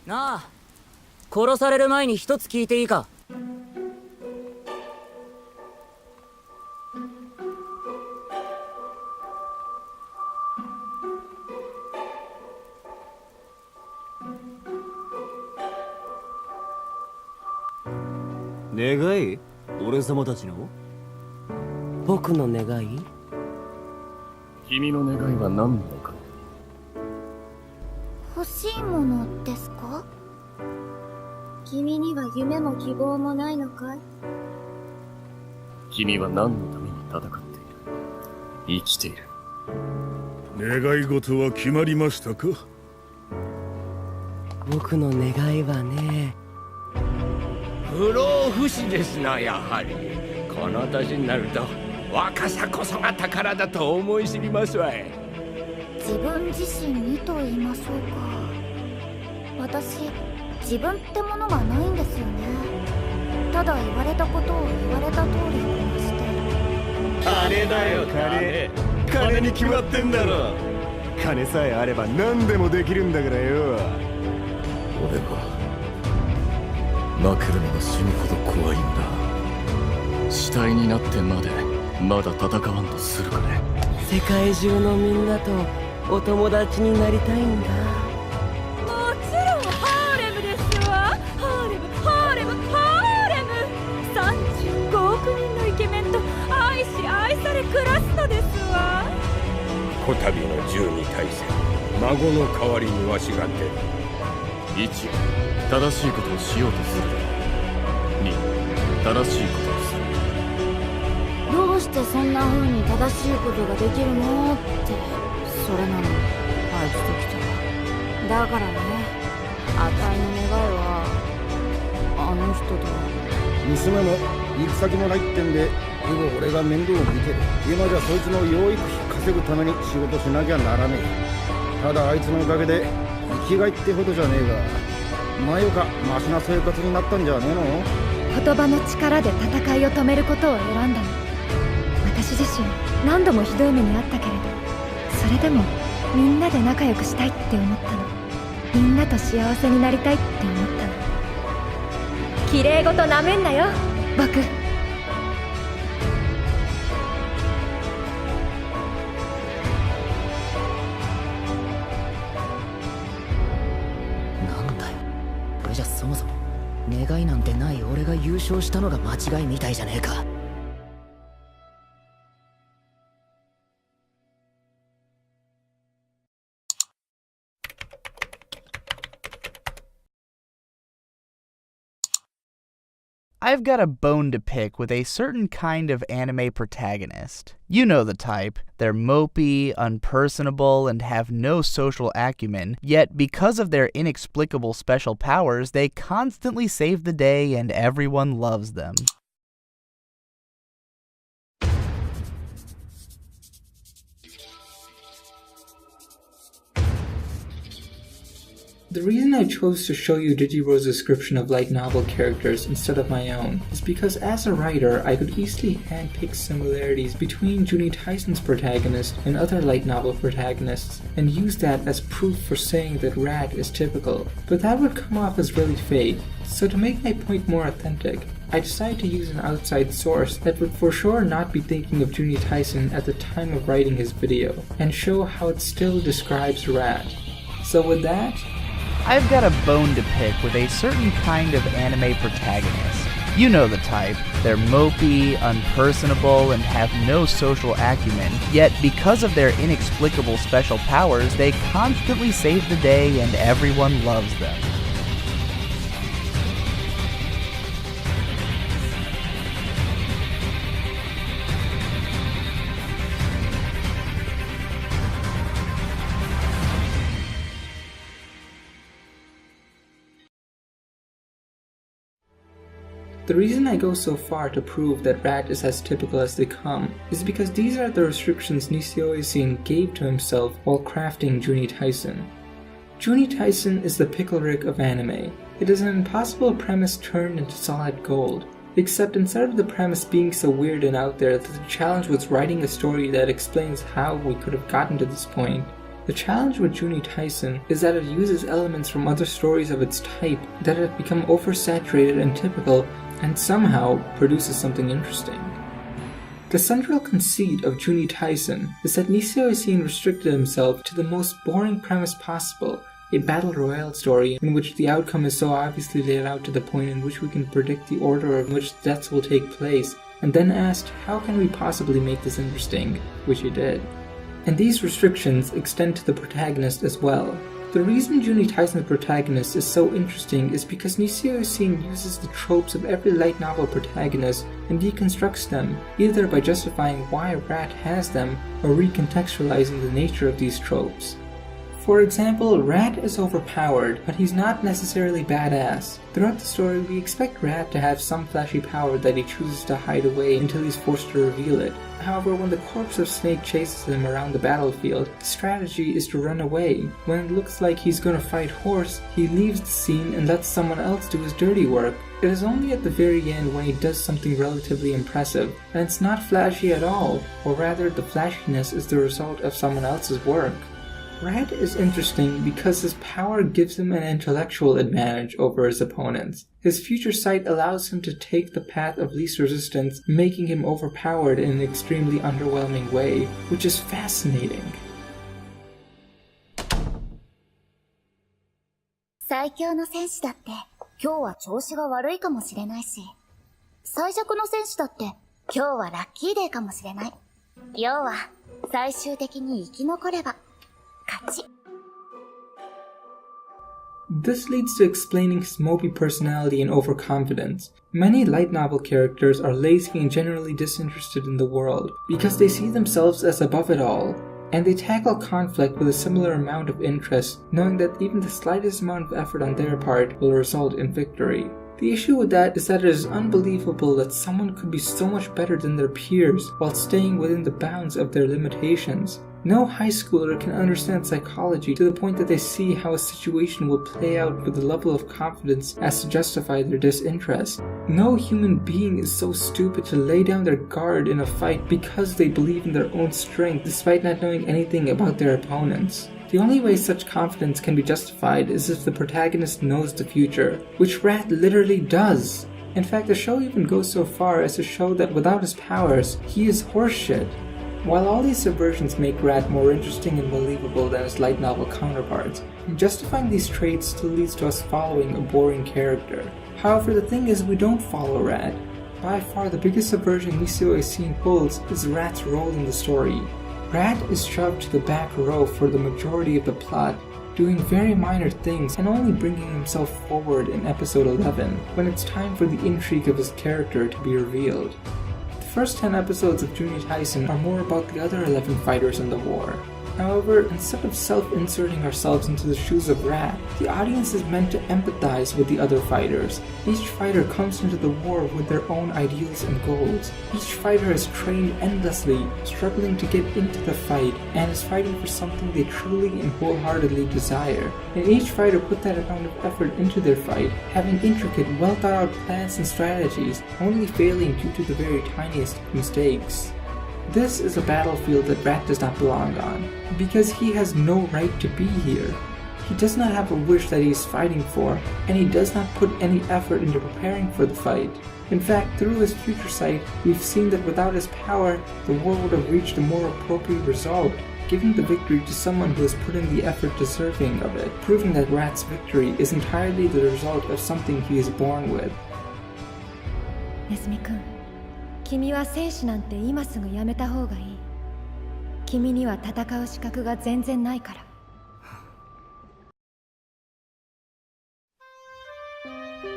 なあ、殺される前に一つ聞いていいか？願い？俺様たちの？僕の願い？君の願いは何なのか？欲しいものですか？君には夢も希望もないのかい？君は何のために戦っている？生きている。願い事は決まりましたか？僕の願いはね、不老不死ですな。やはりこの年になると若さこそが宝だと思い知りますわい。自分自身にと言いましょうか。私、自分ってものがないんですよね。ただ言われたことを言われた通りこなして。金だよ、金に決まってんだろ。金さえあれば何でもできるんだからよ。俺は負けるのが死ぬほど怖いんだ。死体になってまでまだ戦わんとするかね。世界中のみんなとお友達になりたいんだ。もちろんハーレムですわ。ハーレム。35億人のイケメンと愛し愛され暮らすのですわ。こたびの12大戦、孫の代わりにわしが出る。1、正しいことをしようとするだろう。2、正しいことをする。どうしてそんな風に正しいことができるのって。それなのにあいつと来たら。だからね、あたいの願いはあの人と。娘も行く先もないってんで以後俺が面倒を見てる。今じゃそいつの養育費稼ぐために仕事しなきゃならねえ。ただあいつのおかげで生きがいってほどじゃねえが、前よかマシな生活になったんじゃねえの？言葉の力で戦いを止めることを選んだの。私自身何度もひどい目にあったけれど、それでもみんなで仲良くしたいって思ったの。みんなと幸せになりたいって思ったの。綺麗事なめんなよ、僕。なんだよ、これじゃそもそも願いなんてない俺が優勝したのが間違いみたいじゃねえか。I've got a bone to pick with a certain kind of anime protagonist. You know the type. They're mopey, unpersonable, and have no social acumen, yet because of their inexplicable special powers, they constantly save the day and everyone loves them. The reason I chose to show you Digiro's description of light novel characters instead of my own is because as a writer, I could easily handpick similarities between Juuni Taisen's protagonist and other light novel protagonists, and use that as proof for saying that Rat is typical, but that would come off as really fake. So to make my point more authentic, I decided to use an outside source that would for sure not be thinking of Juuni Taisen at the time of writing his video, and show how it still describes Rat. So with that, I've got a bone to pick with a certain kind of anime protagonist. You know the type. They're mopey, unpersonable, and have no social acumen, yet because of their inexplicable special powers, they constantly save the day and everyone loves them. the reason I go so far to prove that Rat is as typical as they come is because these are the restrictions Nishio Isin gave to himself while crafting Juuni Taisen. Juuni Taisen is the pickle Rick of anime. It is an impossible premise turned into solid gold. Except instead of the premise being so weird and out there, the challenge was writing a story that explains how we could have gotten to this point. The challenge with Juuni Taisen is that it uses elements from other stories of its type that have become oversaturated and typical and somehow produces something interesting. The central conceit of Juuni Taisen is that Nisio Isin restricted himself to the most boring premise possible, a battle royale story in which the outcome is so obviously laid out to the point in which we can predict the order in which deaths will take place, and then asked, how can we possibly make this interesting, which he did. And these restrictions extend to the protagonist as well. The reason Juuni Taisen's protagonist is so interesting is because Nisio Isin uses the tropes of every light novel protagonist and deconstructs them, either by justifying why Rat has them or recontextualizing the nature of these tropes. For example, Rat is overpowered, but he's not necessarily badass. Throughout the story, we expect Rat to have some flashy power that he chooses to hide away until he's forced to reveal it. However, when the corpse of Snake chases him around the battlefield, the strategy is to run away. When it looks like he's gonna fight Horse, he leaves the scene and lets someone else do his dirty work. It is only at the very end when he does something relatively impressive, and it's not flashy at all, or rather the flashiness is the result of someone else's work. Rat is interesting because his power gives him an intellectual advantage over his opponents. His future sight allows him to take the path of least resistance, making him overpowered in an extremely underwhelming way, which is fascinating. 最強の戦士だって今日は調子が悪いかもしれないし、最弱の戦士だって今日はラッキーデーかもしれない。要は最終的に生き残れば This leads to explaining his mopey personality and overconfidence. Many light novel characters are lazy and generally disinterested in the world because they see themselves as above it all, and they tackle conflict with a similar amount of interest, knowing that even the slightest amount of effort on their part will result in victory. The issue with that is that it is unbelievable that someone could be so much better than their peers while staying within the bounds of their limitations. No high schooler can understand psychology to the point that they see how a situation will play out with the level of confidence as to justify their disinterest. No human being is so stupid to lay down their guard in a fight because they believe in their own strength despite not knowing anything about their opponents. The only way such confidence can be justified is if the protagonist knows the future, which Rat literally does. In fact, the show even goes so far as to show that without his powers, he is horseshit. While all these subversions make Rat more interesting and believable than his light novel counterparts, justifying these traits still leads to us following a boring character. However, the thing is, we don't follow Rat. By far the biggest subversion Nisio Isin pulls is Rat's role in the story. Rat is shoved to the back row for the majority of the plot, doing very minor things and only bringing himself forward in episode 11, when it's time for the intrigue of his character to be revealed. The first 10 episodes of Juuni Taisen are more about the other 11 fighters in the war. However, instead of self-inserting ourselves into the shoes of Rat, the audience is meant to empathize with the other fighters. Each fighter comes into the war with their own ideals and goals. Each fighter is trained endlessly, struggling to get into the fight, and is fighting for something they truly and wholeheartedly desire. And each fighter put that amount of effort into their fight, having intricate, well-thought-out plans and strategies, only failing due to the very tiniest mistakes. This is a battlefield that Rat does not belong on, because he has no right to be here. He does not have a wish that he is fighting for, and he does not put any effort into preparing for the fight. In fact, through his future sight, we've seen that without his power, the war would have reached a more appropriate result, giving the victory to someone who has put in the effort deserving of it, proving that Rat's victory is entirely the result of something he is born with. ネズミ君、君は戦士なんて今すぐやめた方がいい。君には戦う資格が全然ないから。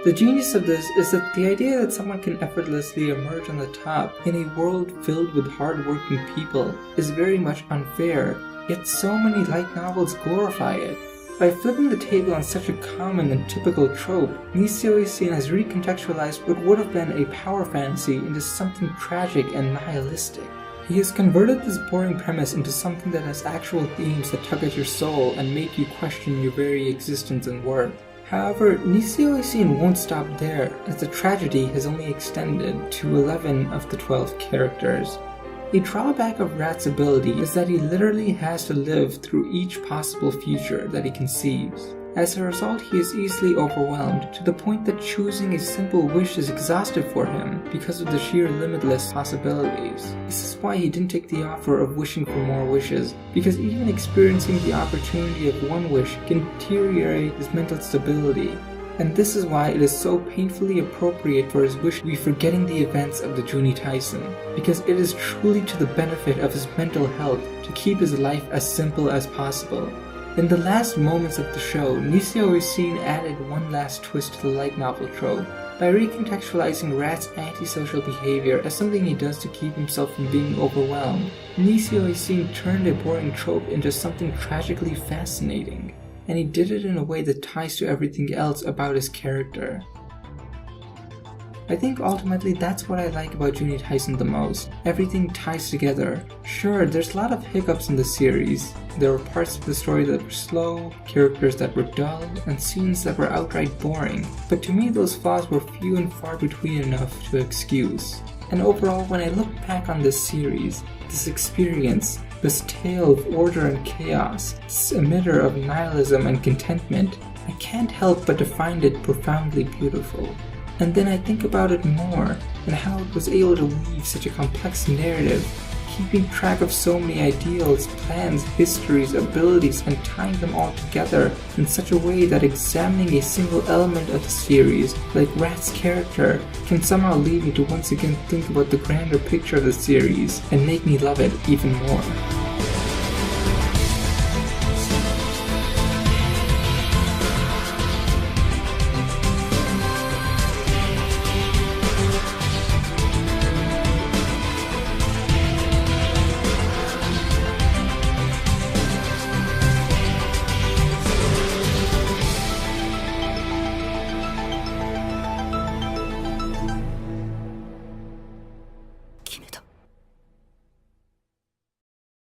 The genius of this is that the idea that someone can effortlessly emerge on the top in a world filled with hard-working people is very much unfair, yet so many light novels glorify it. By flipping the table on such a common and typical trope, Nisio Isin has recontextualized what would have been a power fantasy into something tragic and nihilistic. He has converted this boring premise into something that has actual themes that tug at your soul and make you question your very existence and worth. However, Nisio Isin won't stop there, as the tragedy has only extended to 11 of the 12 characters. A drawback of Rat's ability is that he literally has to live through each possible future that he conceives. As a result, he is easily overwhelmed to the point that choosing a simple wish is exhaustive for him because of the sheer limitless possibilities. This is why he didn't take the offer of wishing for more wishes, because even experiencing the opportunity of one wish can deteriorate his mental stability. And this is why it is so painfully appropriate for his wish to be forgetting the events of the Juuni Taisen, because it is truly to the benefit of his mental health to keep his life as simple as possible. In the last moments of the show, Nisio is seen added one last twist to the light novel trope by recontextualizing Rat's antisocial behavior as something he does to keep himself from being overwhelmed. Nisio is seen turned a boring trope into something tragically fascinating, and he did it in a way that ties to everything else about his character. I think ultimately that's what I like about Juuni Taisen the most. Everything ties together. Sure, there's a lot of hiccups in the series. There were parts of the story that were slow, characters that were dull, and scenes that were outright boring. But to me those flaws were few and far between enough to excuse. And overall, when I look back on this series, this experience, this tale of order and chaos, this emitter of nihilism and contentment, I can't help but to find it profoundly beautiful. And then I think about it more, and how it was able to weave such a complex narrative, keeping track of so many ideals, plans, histories, abilities, and tying them all together in such a way that examining a single element of the series, like Rat's character, can somehow lead me to once again think about the grander picture of the series, and make me love it even more.